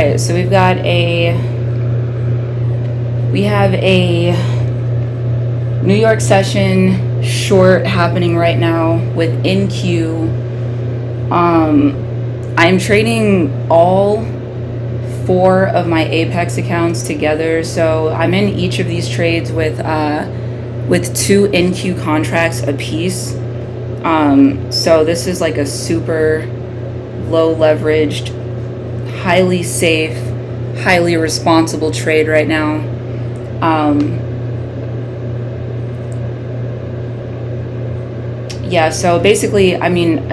right, so we have a New York session short happening right now with NQ. I'm trading all 4 of my Apex accounts together, so I'm in each of these trades with 2 NQ contracts apiece. So this is like a super low leveraged, highly safe, highly responsible trade right now. Yeah, so basically, I mean,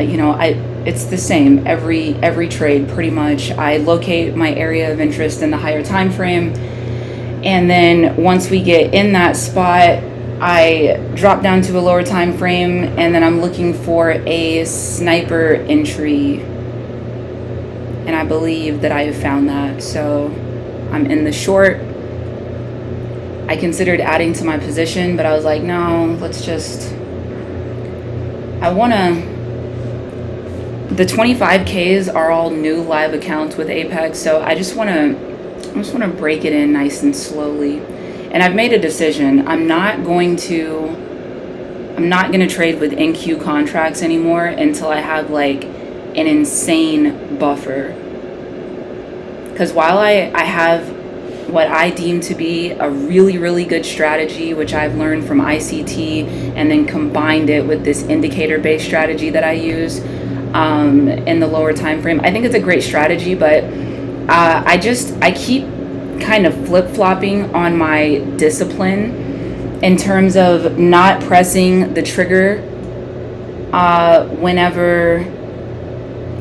it's the same every trade pretty much. I locate my area of interest in the higher time frame, and then once we get in that spot, I drop down to a lower time frame, and then I'm looking for a sniper entry, and I believe that I have found that. So I'm in the short. I considered adding to my position, but I was like, no, let's just, the 25Ks are all new live accounts with Apex, so I just want to break it in nice and slowly. And I've made a decision. I'm not going to trade with NQ contracts anymore until I have like an insane buffer. Because while I have what I deem to be a really, really good strategy, which I've learned from ICT, and then combined it with this indicator-based strategy that I use in the lower time frame. I think it's a great strategy, but I keep kind of flip-flopping on my discipline in terms of not pressing the trigger whenever,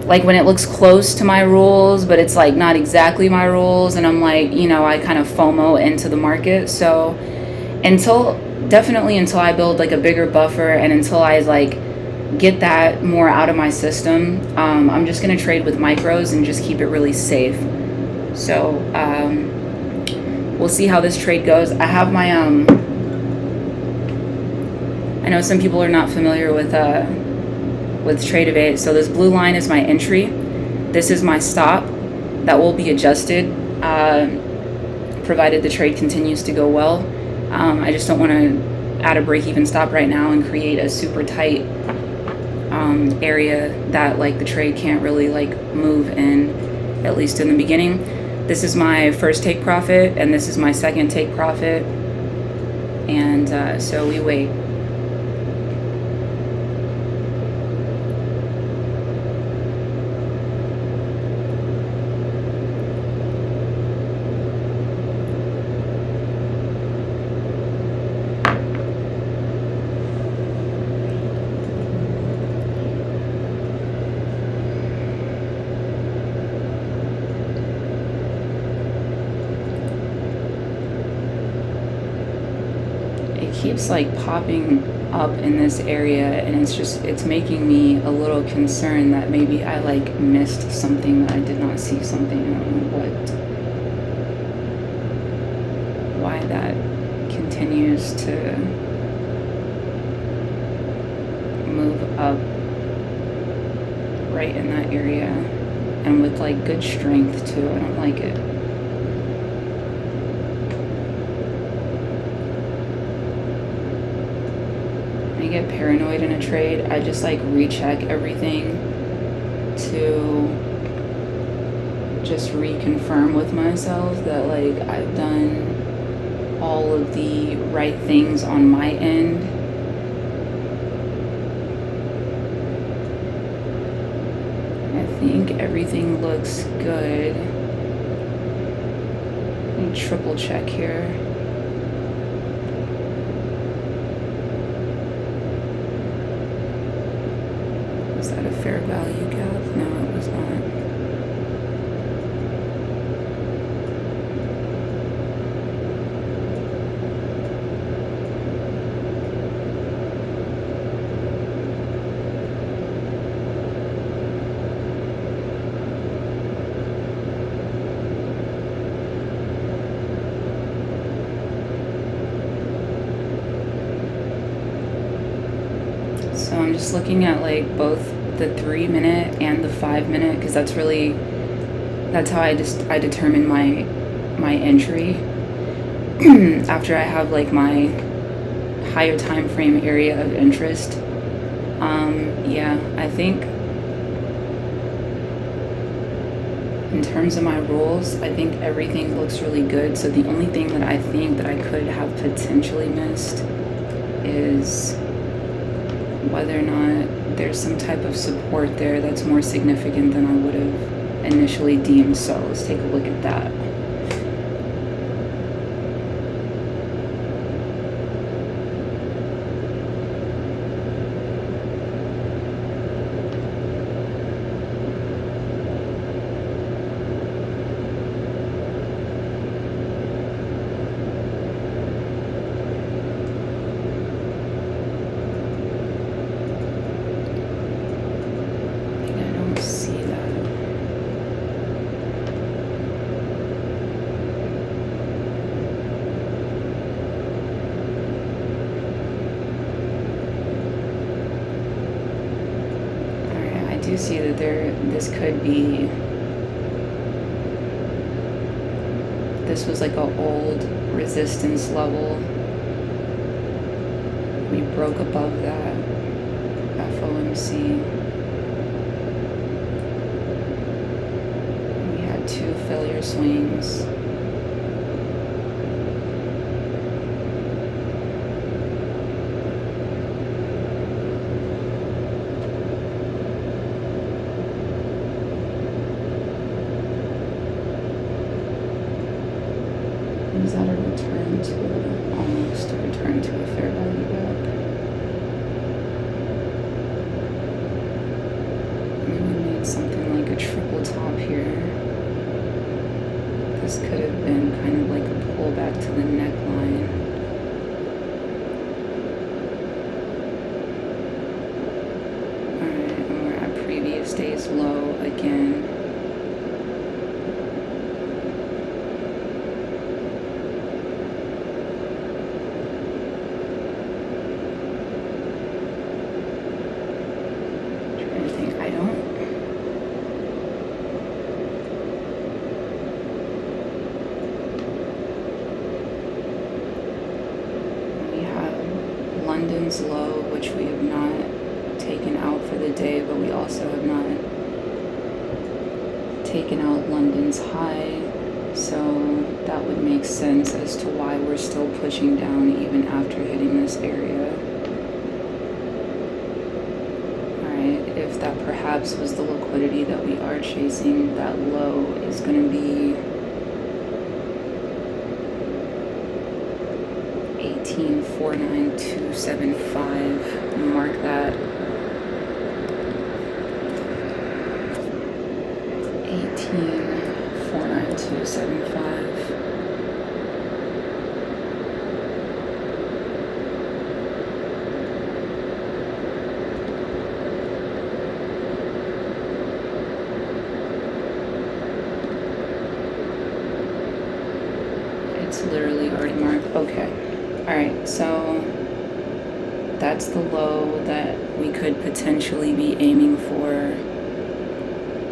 like when it looks close to my rules, but it's like not exactly my rules, and I'm like, I kind of FOMO into the market. So definitely until I build like a bigger buffer, and until I like get that more out of my system, I'm just gonna trade with micros and just keep it really safe. So we'll see how this trade goes. I have my I know some people are not familiar with Tradovate. So this blue line is my entry. This is my stop. That will be adjusted provided the trade continues to go well. I just don't want to add a break-even stop right now and create a super tight area that like the trade can't really like move in, at least in the beginning. This is my first take profit, and this is my second take profit, and so we wait. Keeps like popping up in this area, and it's making me a little concerned that maybe I like missed something, that I did not see something. I don't know why that continues to move up right in that area, and with like good strength too. I don't like it. Get paranoid in a trade, I just like recheck everything to just reconfirm with myself that like I've done all of the right things on my end. I think everything looks good. Let me triple check here. Was that a fair value gap? No, it was not. So I'm just looking at like both the 3-minute and the 5-minute, because that's really that's how I determine my entry after I have like my higher time frame area of interest. Yeah, I think in terms of my rules, I think everything looks really good. So the only thing that I think that I could have potentially missed is whether or not there's some type of support there that's more significant than I would have initially deemed. So let's take a look at that. Do see that this was like an old resistance level. We broke above that FOMC. We had 2 failure swings. Is that a return to almost a return to a fair value gap? And we made something like a triple top here. This could have been kind of like a pullback to the neckline. Alright, and we're at previous day's low again. London's low, which we have not taken out for the day, but we also have not taken out London's high, so that would make sense as to why we're still pushing down even after hitting this area. Alright, if that perhaps was the liquidity that we are chasing, that low is going to be 18,49275. Mark that. 18,49275. It's literally already marked. Okay. Alright, so that's the low that we could potentially be aiming for,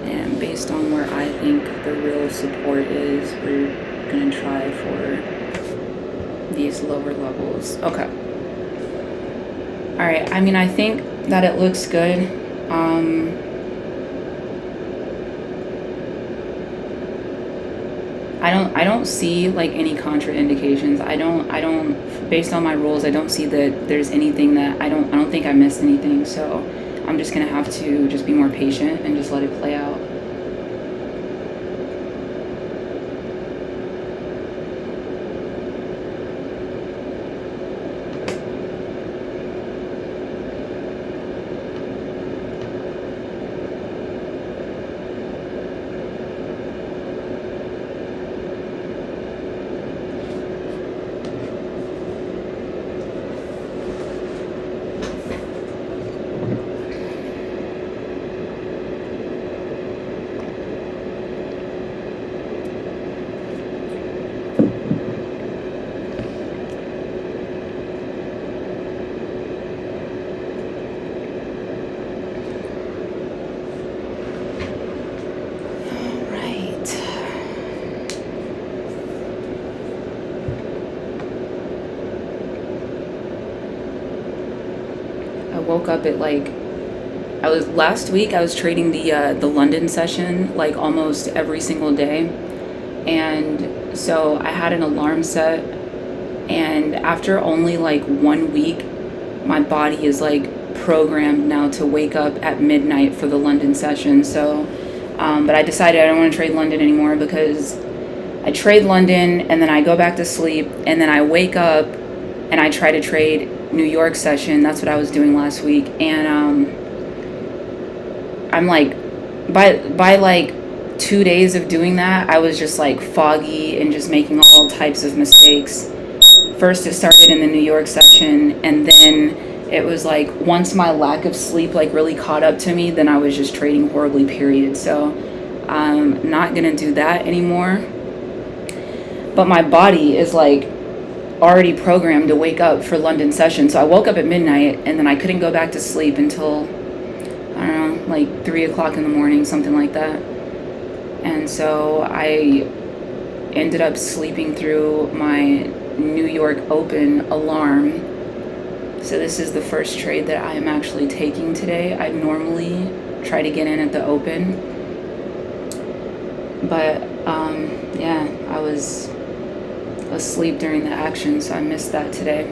and based on where I think the real support is, we're going to try for these lower levels. Okay. Alright, I mean, I think that it looks good. I don't see like any contraindications. I don't based on my rules, I don't see that there's anything that I don't think I missed anything. So I'm just gonna have to just be more patient and just let it play out. woke up at like, last week I was trading the London session like almost every single day. And so I had an alarm set, and after only like 1 week, my body is like programmed now to wake up at midnight for the London session. So, but I decided I don't want to trade London anymore, because I trade London and then I go back to sleep, and then I wake up and I try to trade New York session. That's what I was doing last week. And I'm like, by like 2 days of doing that, I was just like foggy and just making all types of mistakes. First it started in the New York session, and then it was like once my lack of sleep like really caught up to me, then I was just trading horribly, period. So I'm not gonna do that anymore. But my body is like already programmed to wake up for London session. So I woke up at midnight, and then I couldn't go back to sleep until, I don't know, like 3 o'clock in the morning, something like that. And so I ended up sleeping through my New York Open alarm. So this is the first trade that I am actually taking today. I normally try to get in at the Open, but yeah, I was asleep during the action, so I missed that today.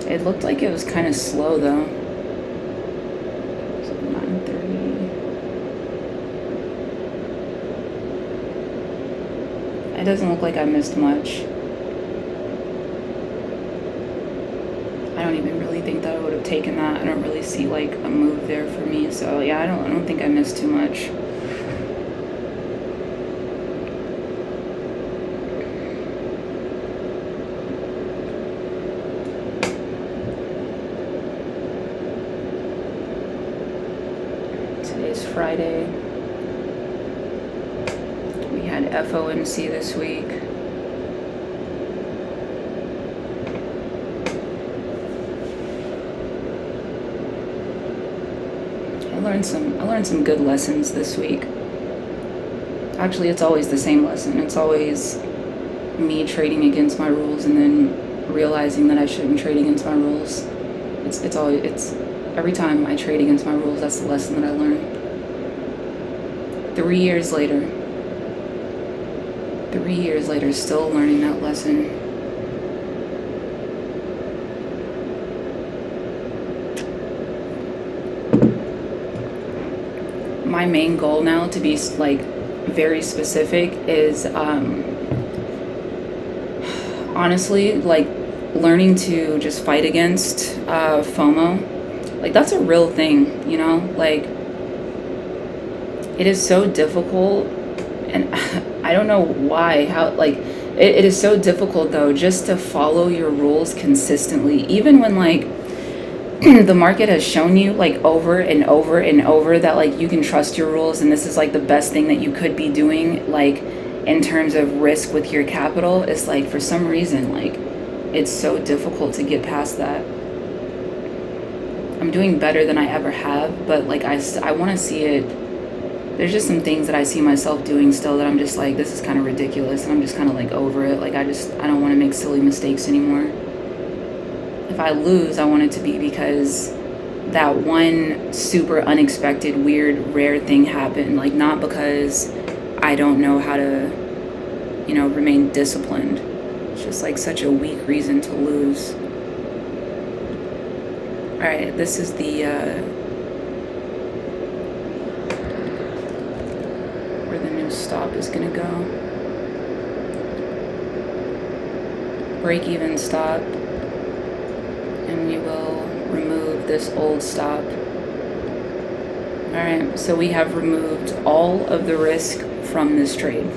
It looked like it was kind of slow though. So 9:30. It doesn't look like I missed much. I don't even really think that I would have taken that. I don't really see like a move there for me. So yeah, I don't think I missed too much. Today's Friday. We had FOMC this week. I learned some good lessons this week. Actually, it's always the same lesson. It's always me trading against my rules and then realizing that I shouldn't trade against my rules. It's every time I trade against my rules, that's the lesson that I learn. 3 years later, still learning that lesson. My main goal now, to be like very specific, is honestly like learning to just fight against FOMO. Like that's a real thing, you know? Like it is so difficult, and I don't know why, how, like it is so difficult though just to follow your rules consistently, even when like the market has shown you like over and over and over that like you can trust your rules, and this is like the best thing that you could be doing like in terms of risk with your capital. It's like for some reason like it's so difficult to get past that. I'm doing better than I ever have, but like I want to see it. There's just some things that I see myself doing still that I'm just like, this is kind of ridiculous, and I'm just kind of like over it. Like I don't want to make silly mistakes anymore. If I lose, I want it to be because that one super unexpected, weird, rare thing happened. Like not because I don't know how to, you know, remain disciplined. It's just like such a weak reason to lose. All right, this is the where the new stop is gonna go. Break even stop. And we will remove this old stop. All right, so we have removed all of the risk from this trade.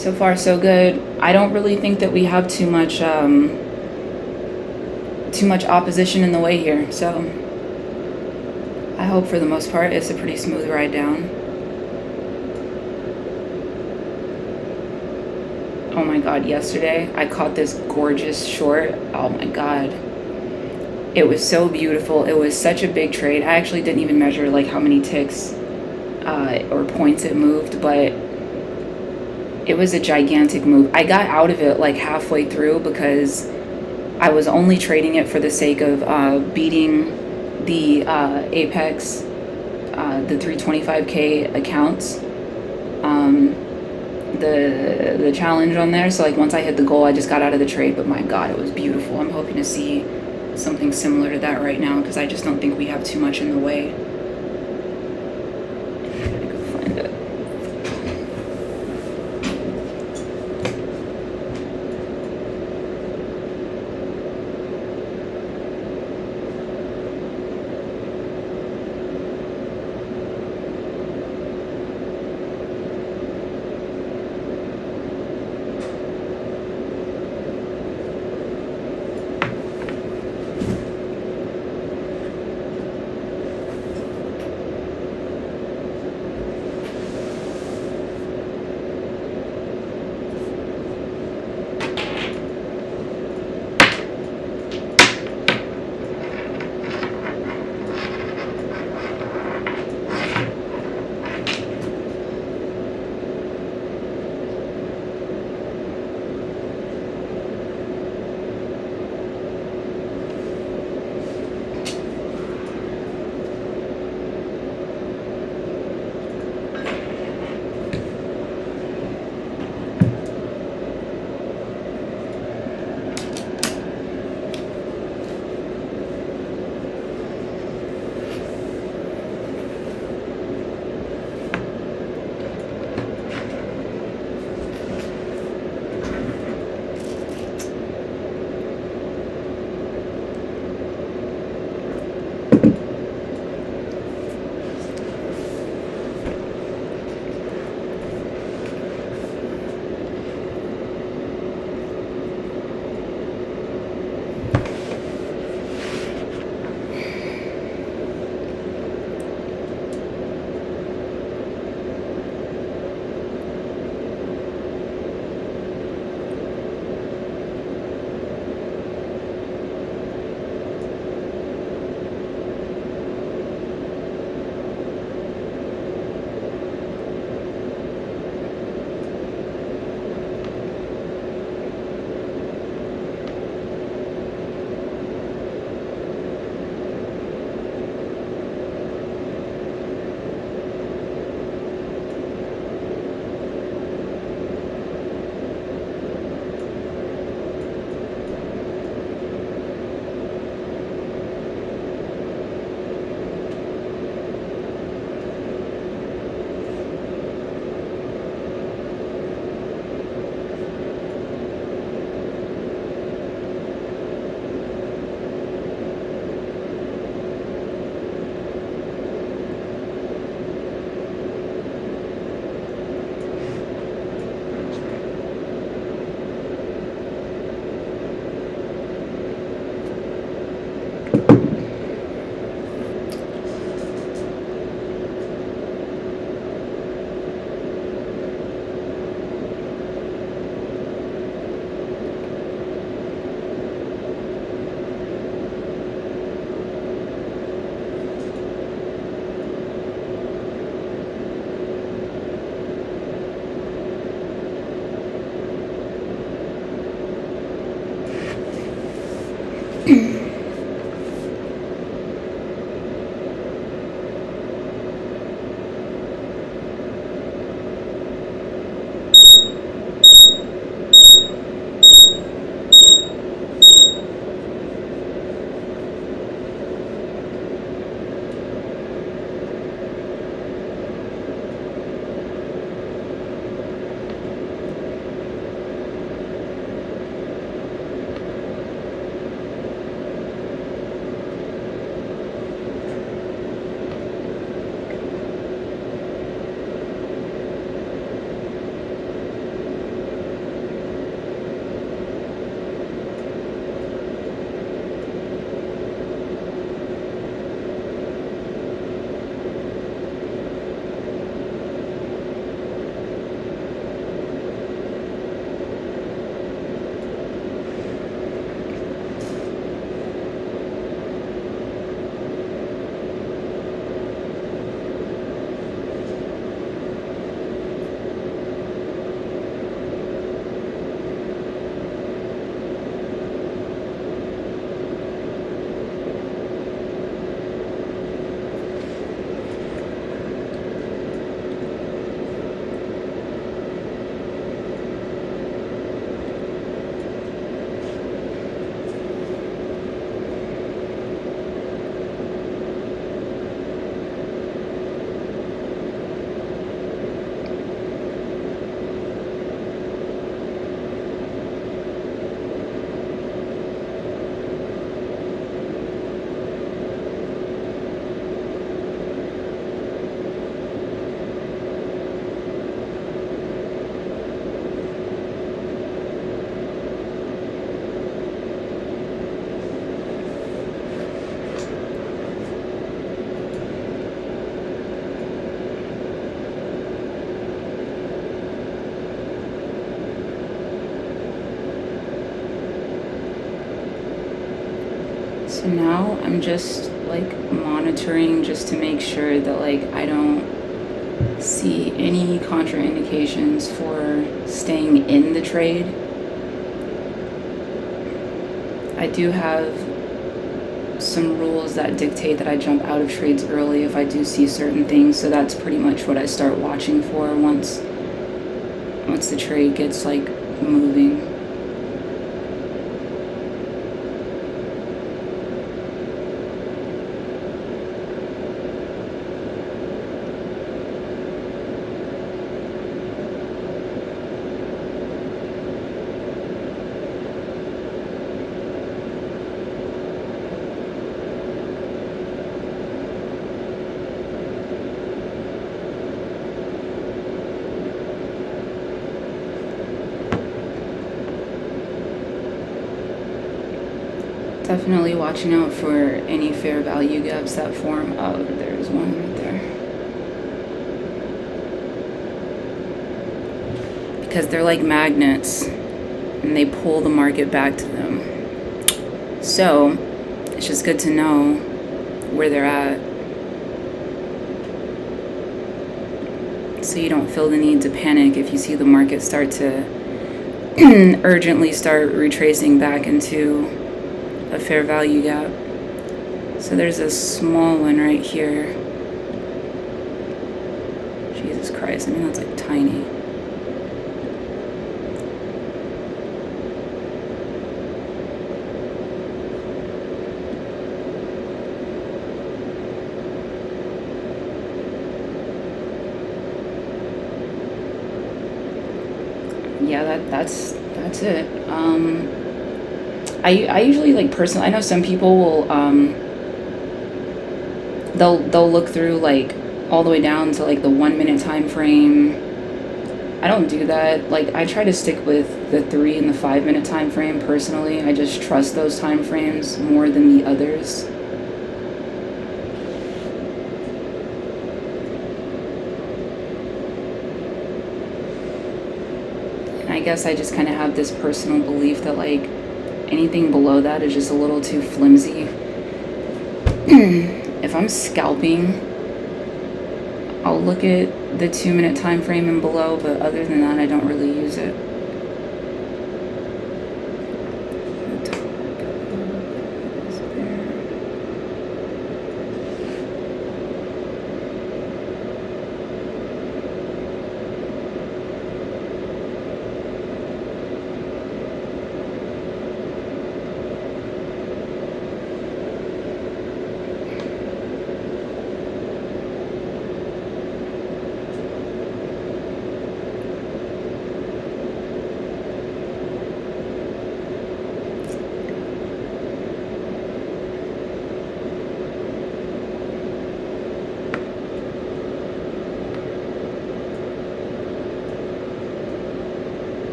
So far, so good. I don't really think that we have too much opposition in the way here. So I hope for the most part it's a pretty smooth ride down. Oh my God, yesterday I caught this gorgeous short. Oh my God. It was so beautiful. It was such a big trade. I actually didn't even measure like how many ticks or points it moved, but it was a gigantic move. I got out of it like halfway through because I was only trading it for the sake of beating the Apex, the 325K accounts, the challenge on there. So like once I hit the goal, I just got out of the trade. But my God, it was beautiful. I'm hoping to see something similar to that right now because I just don't think we have too much in the way. So now I'm just like monitoring just to make sure that like I don't see any contraindications for staying in the trade. I do have some rules that dictate that I jump out of trades early if I do see certain things, so that's pretty much what I start watching for once the trade gets like moving. Definitely watching out for any fair value gaps that form. Oh, there's one right there. Because they're like magnets and they pull the market back to them. So it's just good to know where they're at, so you don't feel the need to panic if you see the market start to urgently start retracing back into a fair value gap. So there's a small one right here. Jesus Christ, I mean that's like tiny. Yeah, that's it. I usually like personally, I know some people will they'll look through like all the way down to like the 1 minute time frame. I don't do that. Like I try to stick with the 3 and the 5 minute time frame personally. I just trust those time frames more than the others. And I guess I just kind of have this personal belief that like anything below that is just a little too flimsy. If I'm scalping, I'll look at the 2 minute time frame and below, but other than that, I don't really use it.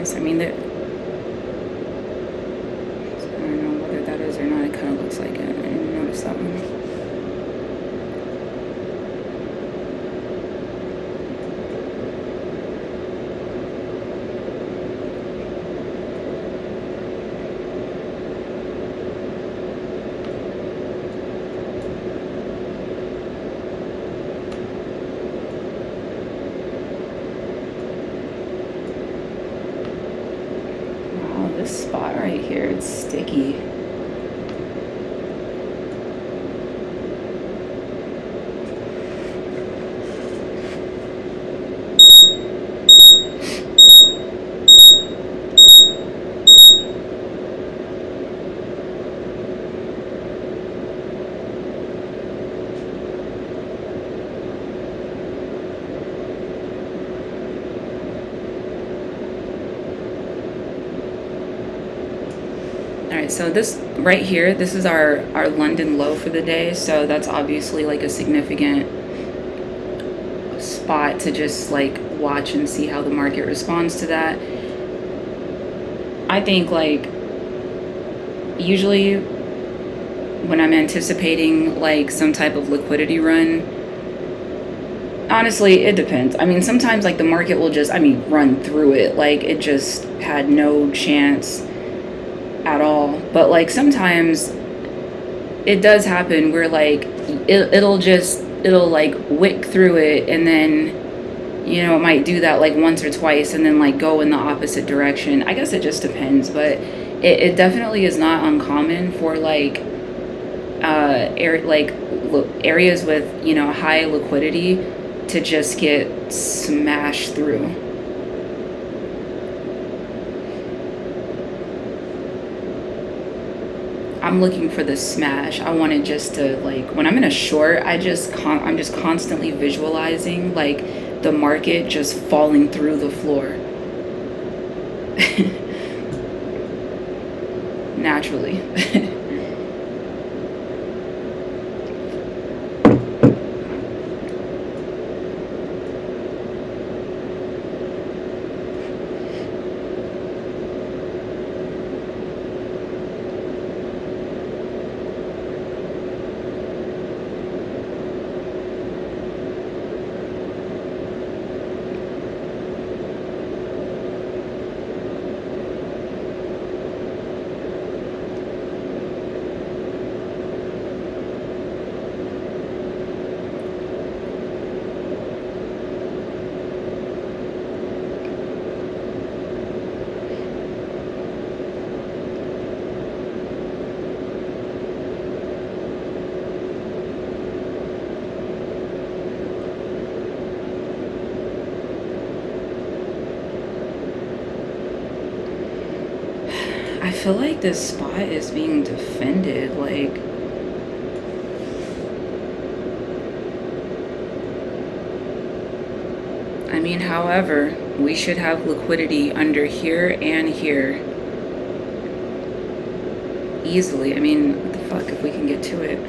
I mean, I don't know whether that is or not. It kind of looks like it. I didn't even notice that one. This spot right here, it's sticky. Alright, so this right here, this is our London low for the day, so that's obviously like a significant spot to just like watch and see how the market responds to that. I think like usually when I'm anticipating like some type of liquidity run, honestly, it depends. I mean, sometimes like the market will just, run through it. Like it just had no chance at all. But like sometimes it does happen where like it'll like wick through it, and then it might do that like once or twice and then like go in the opposite direction. I guess it just depends, but it definitely is not uncommon for like areas with high liquidity to just get smashed through. I'm looking for the smash. I want it just to like when I'm in a short, I'm just constantly visualizing like the market just falling through the floor. Naturally. I feel like this spot is being defended, like however, we should have liquidity under here and here easily. What the fuck if we can get to it?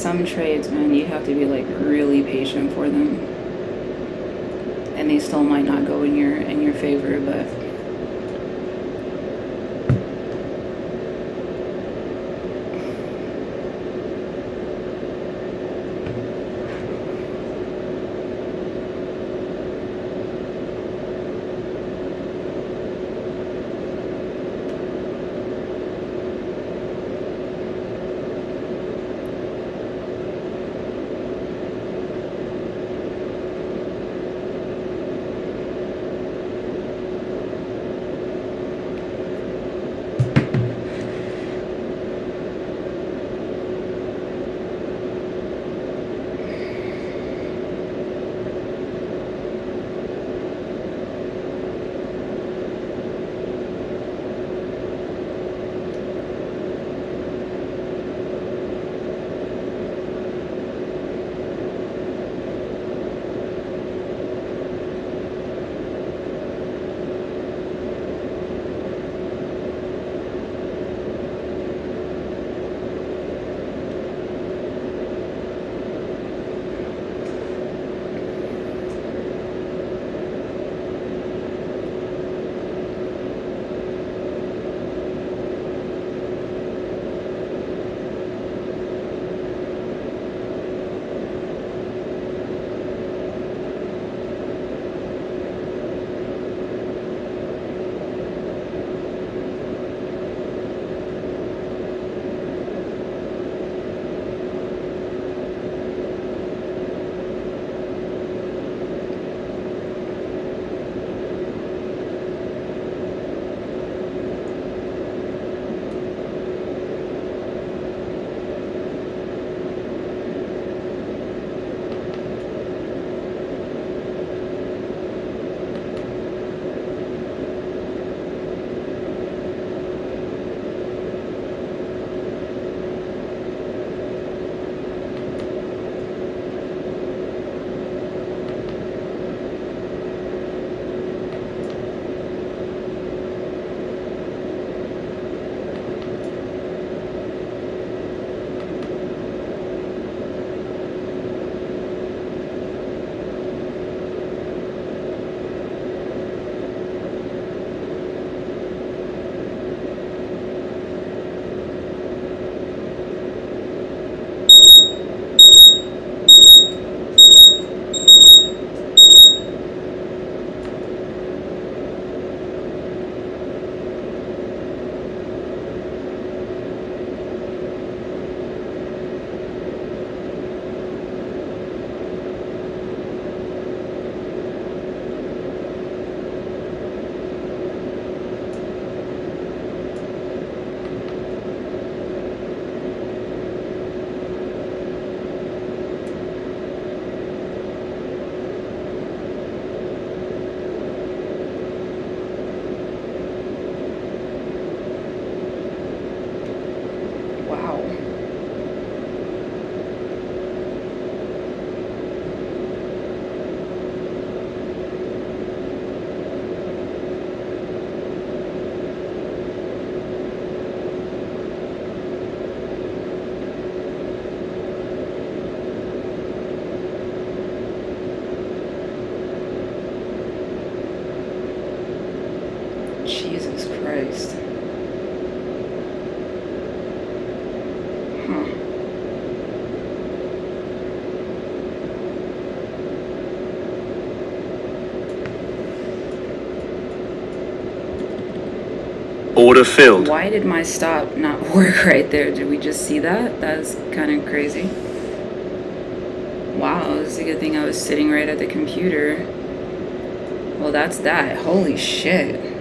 some trades, man, you have to be like really patient for them, and they still might not go in your favor, but. Jesus Christ. Huh. Order filled. Why did my stop not work right there? Did we just see that? That's kind of crazy. Wow, it's a good thing I was sitting right at the computer. Well, that's that. Holy shit.